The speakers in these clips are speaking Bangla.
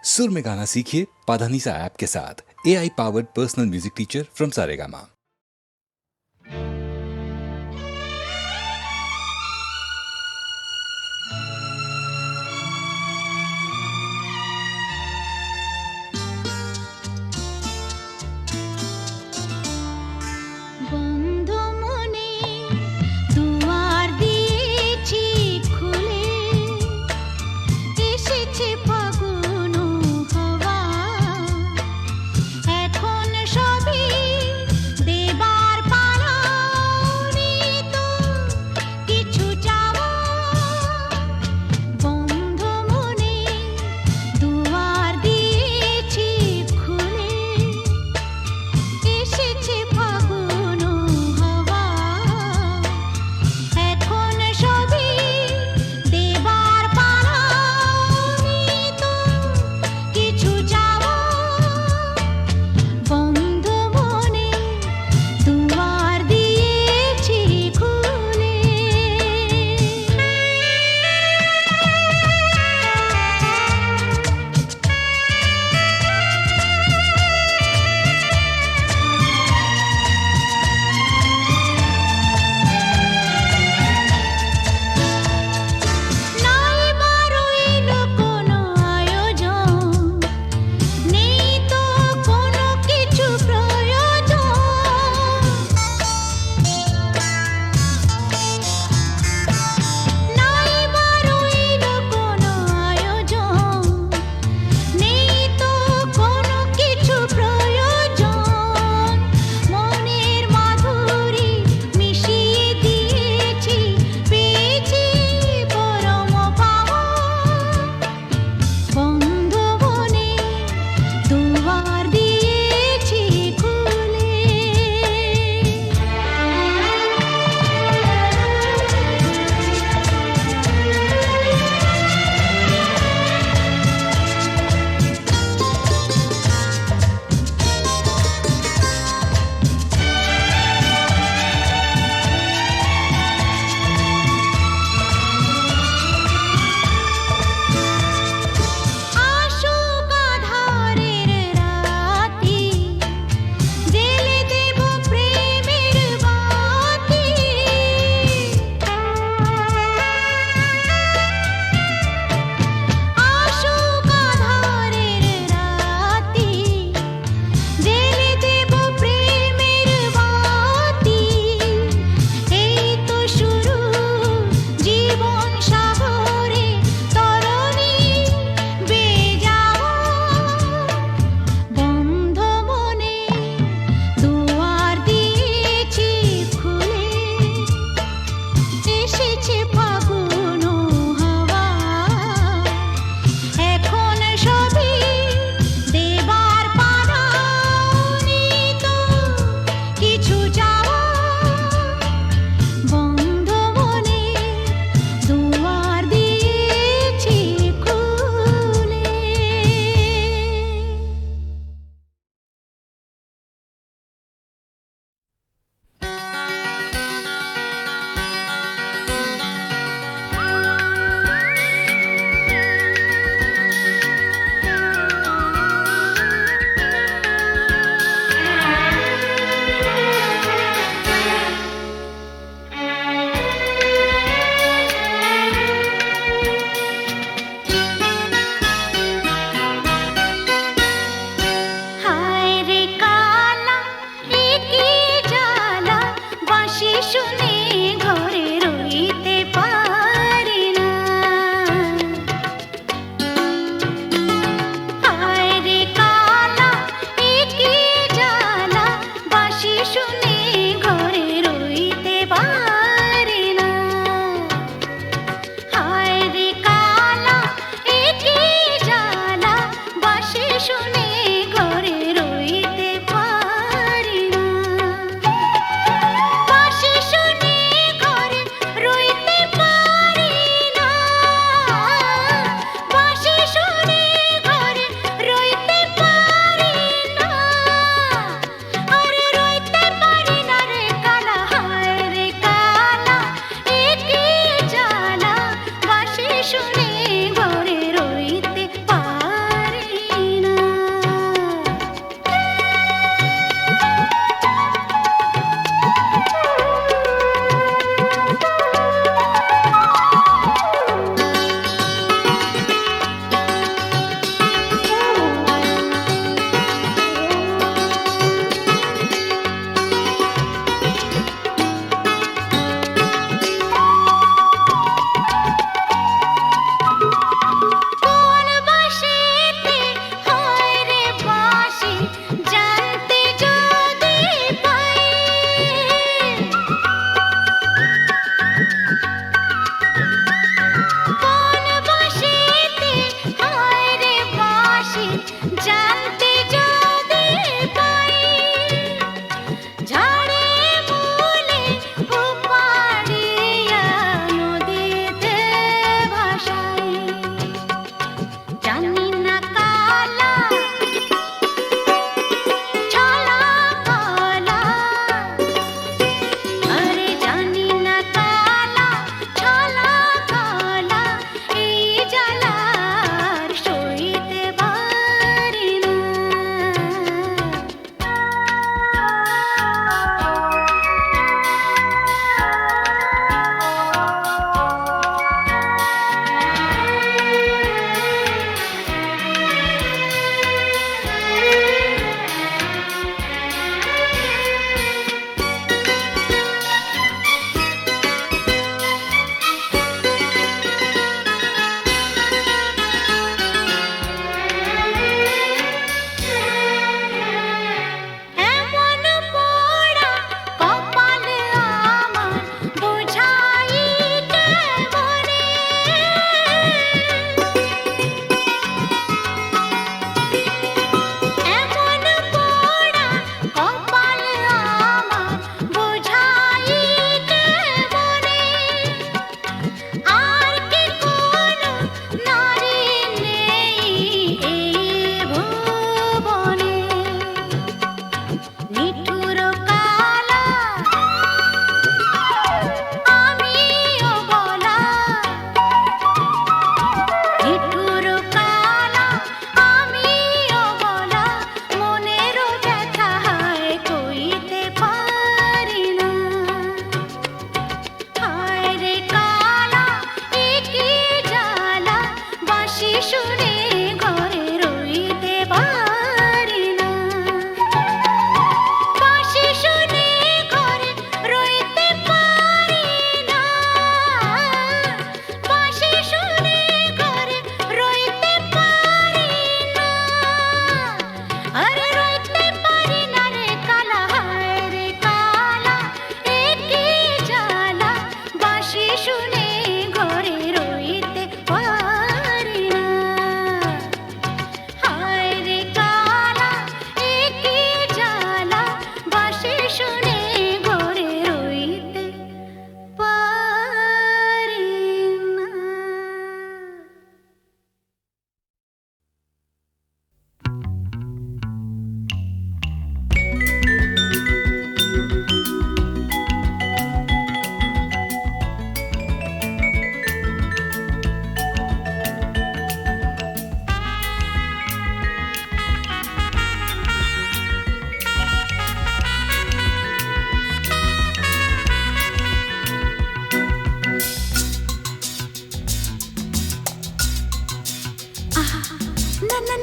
सुर में गाना सीखिए पाधानीसा ऐप के साथ। AI powered personal music teacher from Saregama.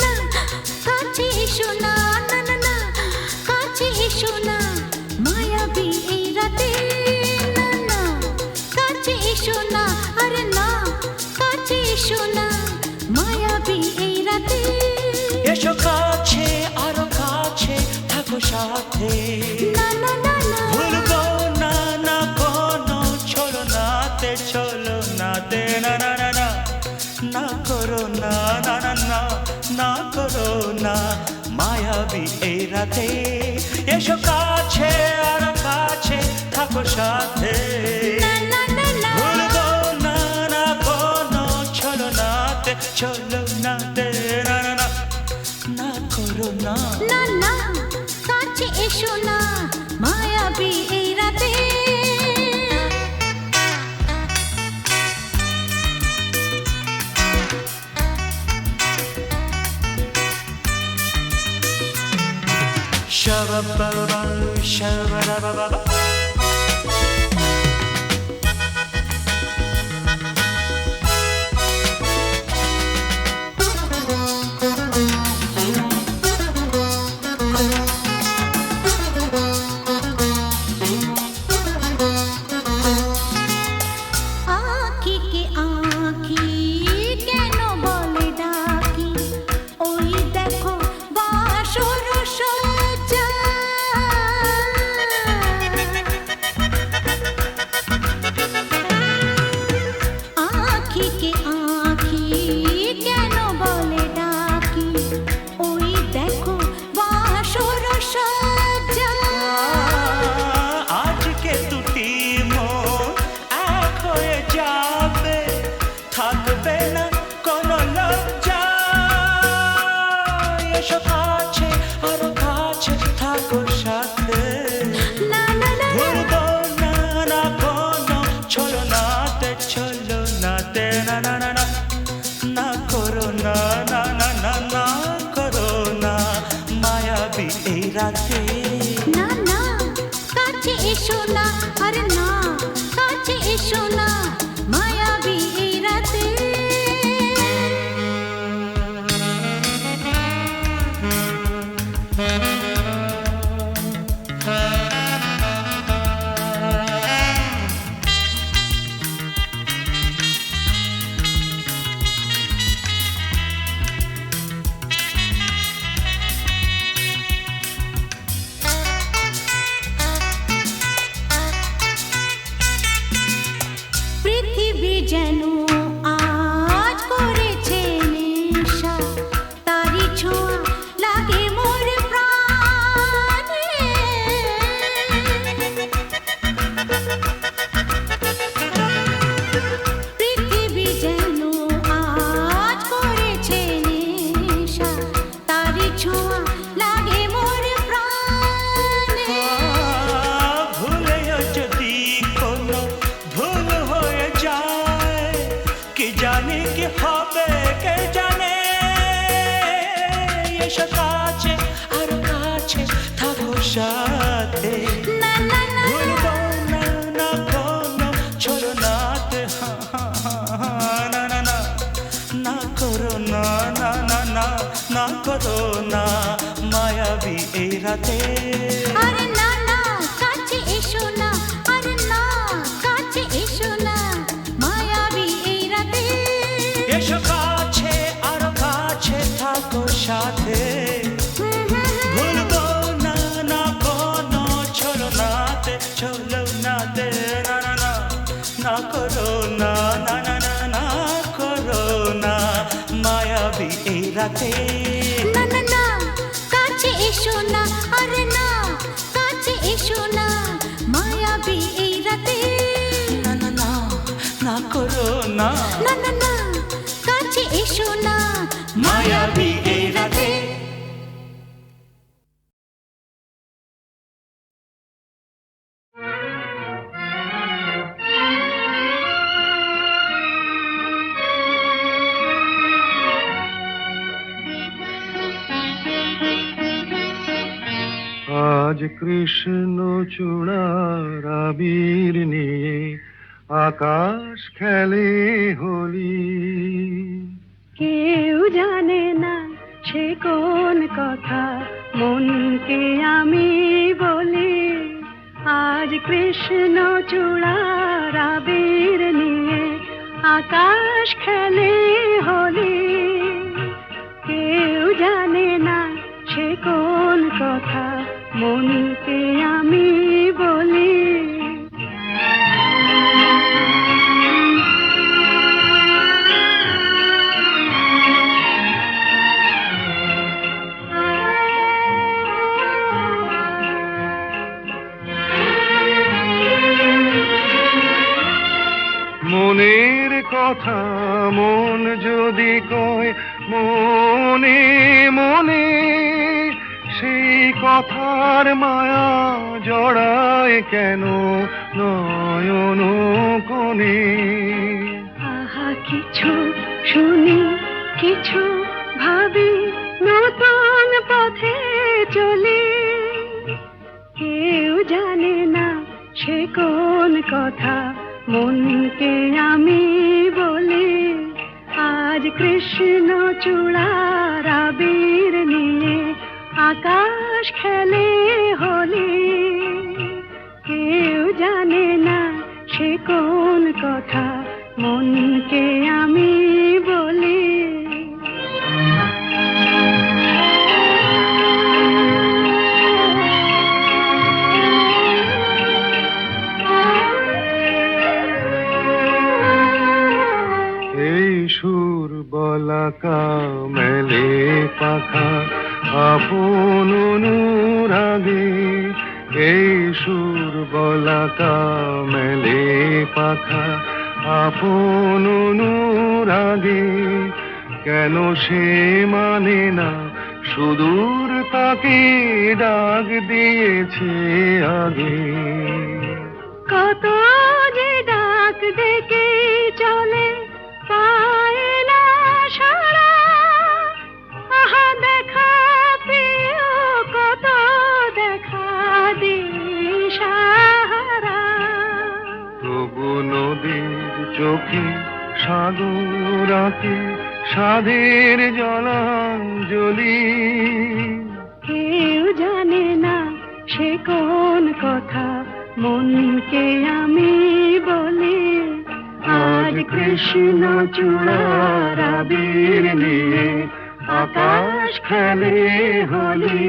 না কাছে এসো না, না না না কাছে এসো না মায়াবী এই রাতে, না না কাছে এসো না, আরে না কাছে এসো না মায়াবী এই রাতে। এসো কাছে আরো কাছে থাকো সাথে, না না না না ভুলবো না না কোনো চলো নাতে, চলো নাতে, না না না না না করো না, না না না না করো না মায়াবী এই রাতে। এসো কাছে আরো কাছে থাকো সাথে, না না না না ভুলবো না না কোনো চলো নাতে, চলো নাতে, না না না না করো না। না না কাছে এসো না মায়াবী এই রাতে। Shabba-ba-ba, shabba-da-ba-ba-ba. আঁখিকে আঁখি কেন বলে ডাকি, ওই দেখো বাসর সজ্জা। আঁখিকে আঁখি কেন বলে ডাকি, ওই দেখো বাসর সজ্জা। আজকে দুটি মন এক হয়ে যাবে, থাকবে না কোনো লজ্জা। এসো কাছে আরো কাছে থাকো সাথে, না না না ভুলবো না না কোনো চলো নাতে, চলো নাতে, না না না না না করো না, না না না না করো না মায়াবী এই রাতে। না না কাছে এসো না, আরে না কাছে এসো না মায়াবী এই রাতে। পৃথিবী যেন আজ করেছে নেশা, তারি ছোঁয়া লাগে মোর প্রাণে। পৃথিবী যেন আজ করেছে নেশা, তারি ছোঁয়া লাগে মোর প্রাণে। ভুলেও যদি কোনো ভুল হয়ে যায়, কি জানি কি হবে কে জানে। এসো কাছে আর কাছে থাকো সাথে, না না না ভুলবো না না কোনো চলো নাতে, না না না না করো না, না না না না করো না মায়াবী এই রাতে। আরে না না কাছে এসো না, আরে না কাছে এসো না মায়াবী এই রাতে। এসো কাছে আরো কাছে থাকো সাথে, ভুলবো না না কোনো চলো নাতে, চলো নাতে, না না না না করো না, না না না না করো না মায়াবী এই রাতে। না না না কাছে এসো না, আরে না কাছে এসো না মায়াবী এই রাতে। না না না না করো না না না না কাছে এসো না মায়াবী এই রাতে। আজ কৃষ্ণ চূড়ার আবির নিয়ে আকাশ খেলে হোলি। কেউ জানে না সে কোন কথা মনকে আমি বলি আজ কৃষ্ণ চূড়ার আবির নিয়ে আকাশ খেলে হোলি কেউ জানে না সে কোন কথা মনকে আমি বলি মনের কথা মন যদি কয় মনে মনে সেই কথার মায়া জড়ায় কেন নয়ন কোণে আহা কিছু শুনি কিছু ভাবি নতুন পথে চলি কেউ জানে না সে কোন কথা মনকে আমি বলি আজ কৃষ্ণ চূড়ার আবির নিয়ে আকাশ খেলে হোলি কেউ জানে না সে কোন কথা মনকে আমি বলি এই সুর বলাকা মেলে পাখা আপন অনুরাগে এই সুর বলাকা মেলে পাখা আপন অনুরাগে কেন সে মানে না সুদূর তাকে ডাক দিয়েছে আগে কত যে ডাক ডেকে চলে পায় না সারা আহা দেখা প্রিয় কত দেখা দিশাহারা তবু নদীর চোখে সাগর আঁকে সাধের জলাঞ্জলি কেউ জানে না সে কোন কথা মনকে আমি বলি আজ কৃষ্ণ চূড়ার আবির নিয়ে আকাশ খেলে হোলি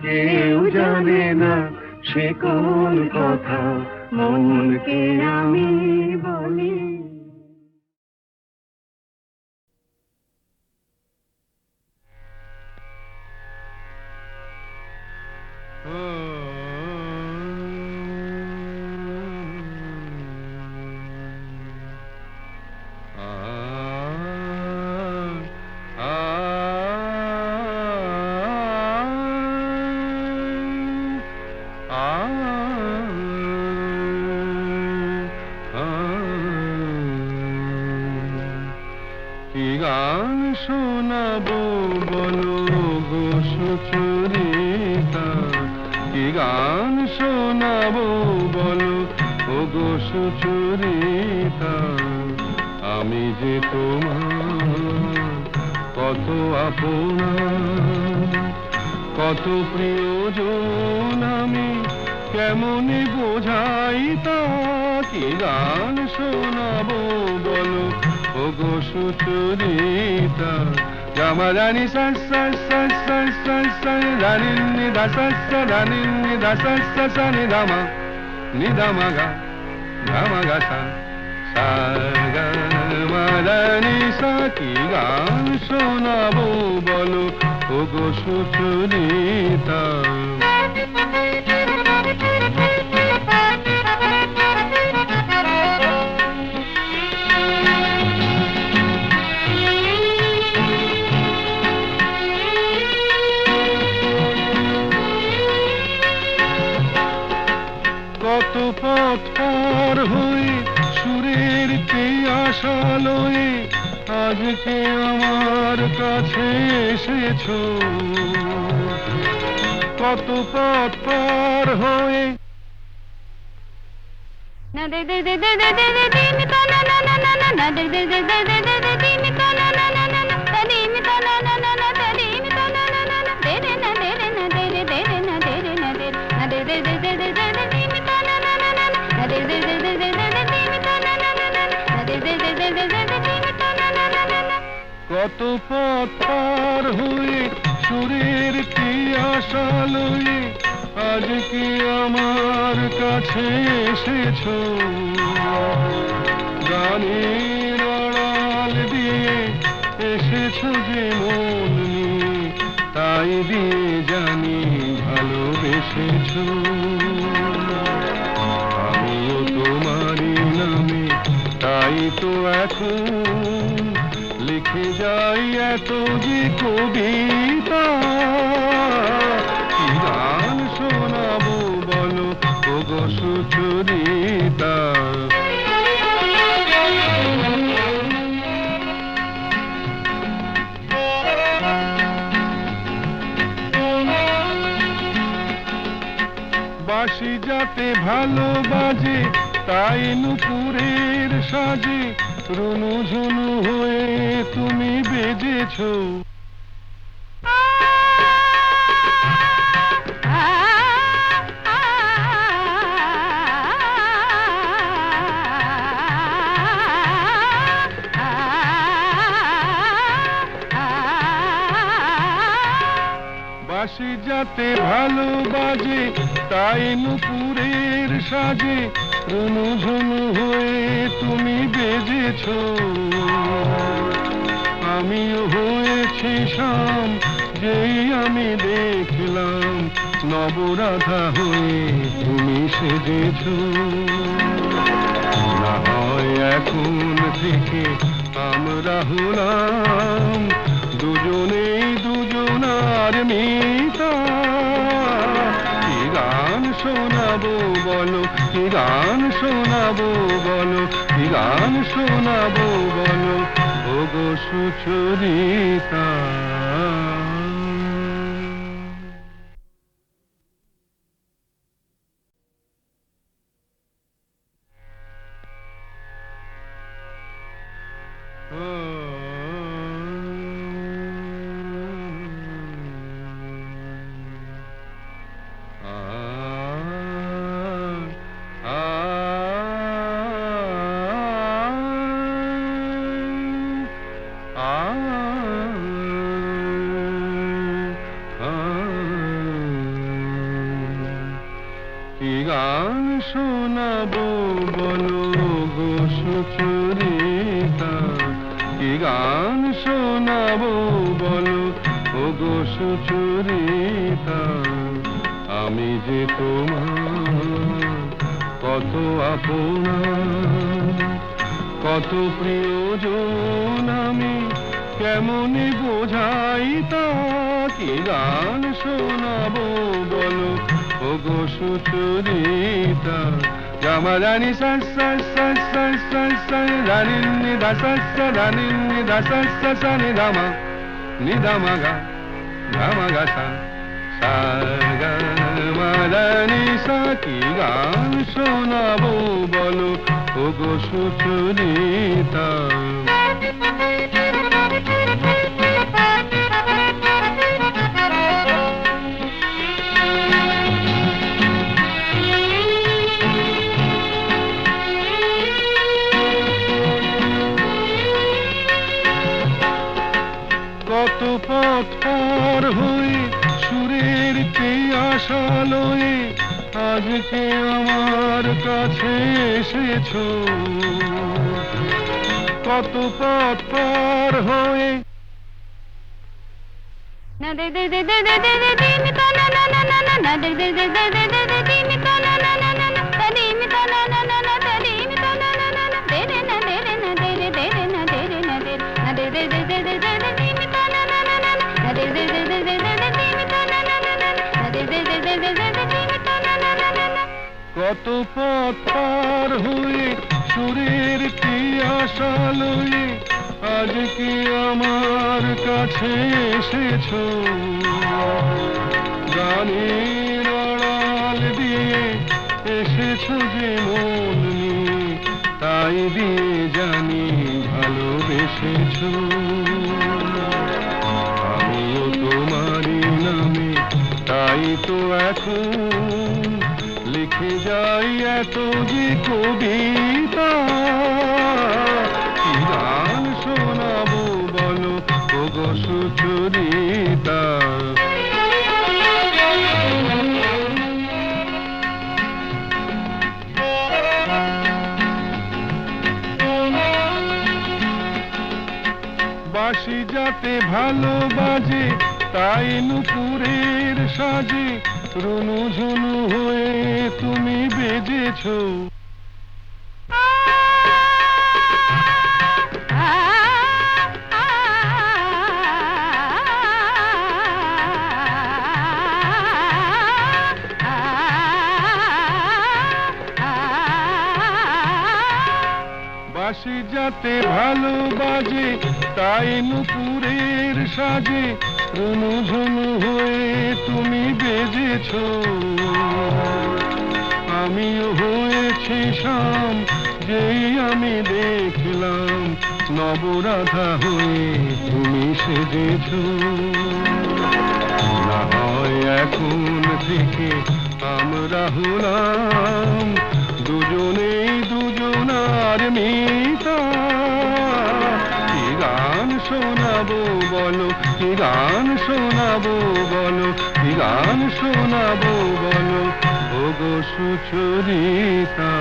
কেউ জানে না সে কোন কথা মনকে আমি বলি কি গান শোনাবো বলো গো সুচরিতা কি গান শোনাবো বলো ও গো সুচরিতা আমি যে তোমার কত আপনা কত প্রিয়জন আমি কেমনে বোঝাই তা কি গান শোনাবো বলো ও গো সুচরিতা জামা জানি জানি নিদা জানি নিদা সানি দামা নিদামা গা ধামা গা সা মাদানি সা কি গান শোনাবো বলো ও গো সুচরিতা কত পথ পার হয়ে সুরের কে আশা লয়ে আজকে আমার কাছে এসেছো কত পথ পার হয়ে না দে দে দে দে দে দে দে দিন তা না না না না না দে দে দে দে দে দে দিন তা না না না না না দিন তা না না না কত পথ পার হয়ে সুরের কি আশা লয়ে আজকে আমার কাছে এসেছো গানের আড়াল দিয়ে এসেছো যে মন নিয়ে তাই দিয়ে জানি ভালোবেসেছো আমিও তোমারই নামে তাই তো এখন লিখে যাই এত যে কবিতা কি গান শোনাবো বলো ওগো সুচরিতা বাঁশি যাতে ভালো বাজে তাই নুপুরের সাজে রুনু ঝুনু হয়ে তুমি বেজেছো বাঁশি যাতে ভালো বাজে তাই নুপুরের সাজে রুনু ঝুনু হয়ে তুমি বেজেছো আমিও হয়েছি শাম যেই আমি দেখলাম নবরাধা হয়ে তুমি সেজেছো না হয় এখন থেকে আমরা হলাম দুজনেই দুজনার মিতা কি গান শোনাবো বলো কি গান শোনাবো বলো কি গান শোনাবো বলো ওগো সুচরিতা কি গান শোনাবো বলো গো সুচরিতা কি গান শোনাবো বলো ওগো সুচরিতা আমি যে তোমার কত আপনা কত প্রিয়জন আমি কেমনে বোঝাই তা কি গান শোনাবো বলো ওগো সুচরিতা গামা রানী সা সা সা সা সা সা রানী নি দা সা সা রানী নি দা সা সা সা নি দামা গা গামা গা সা সা গা মা রানী সা কি গান শোনাবো বলো ওগো সুচরিতা কত পথ পার হয়ে সুরের কে আশা লয়ে আজকে আমার কাছে এসেছো কত পথ পার হয়ে না দে দে দে দে দে দে দে দে মি তা না না না না না না দে দে দে দে দে দে দে দে মি তা না না না না না তা দে মি তা না না না না তা দে মি তা না না না না দে রে না দে রে না দে রে দে রে না দে রে না দে না দে দে দে দে দে দে দে মি তা না না না না না দে দে দে দে দে দে দে মি তা না না না না না দে দে দে দে দে দে দে মি তা না না না না কত পথ পার হয়ে সুরের কি আশা লয়ে আজকে আমার কাছে এসেছো গানের আড়াল দিয়ে এসেছো যে মন নিয়ে তাই দিয়ে জানি ভালোবেসেছো আমিও তোমারই নামে তাই তো এখন লিখে যাই এত যে কবিতা কি গান শোনাবো বলো সুচরিতা। বাঁশি যাতে ভালো বাজে তাই নুপুরের সাজে রুনু ঝুনু হয়ে তুমি বেজেছো। বাঁশি যাতে ভালো বাজে তাই নুপুরের সাজে রুনু ঝুনু হয়ে তুমি বেজেছো। আমিও হয়েছি শাম যেই আমি দেখলাম নবরাধা হয়ে তুমি সেজেছো। না হয় এখন থেকে আমরা হলাম দুজনেই দুজনার মিতা। কি গান শোনাবো বলো, কি গান শোনাবো বলো, কি গান শোনাবো বলো ওগো সুচরিতা।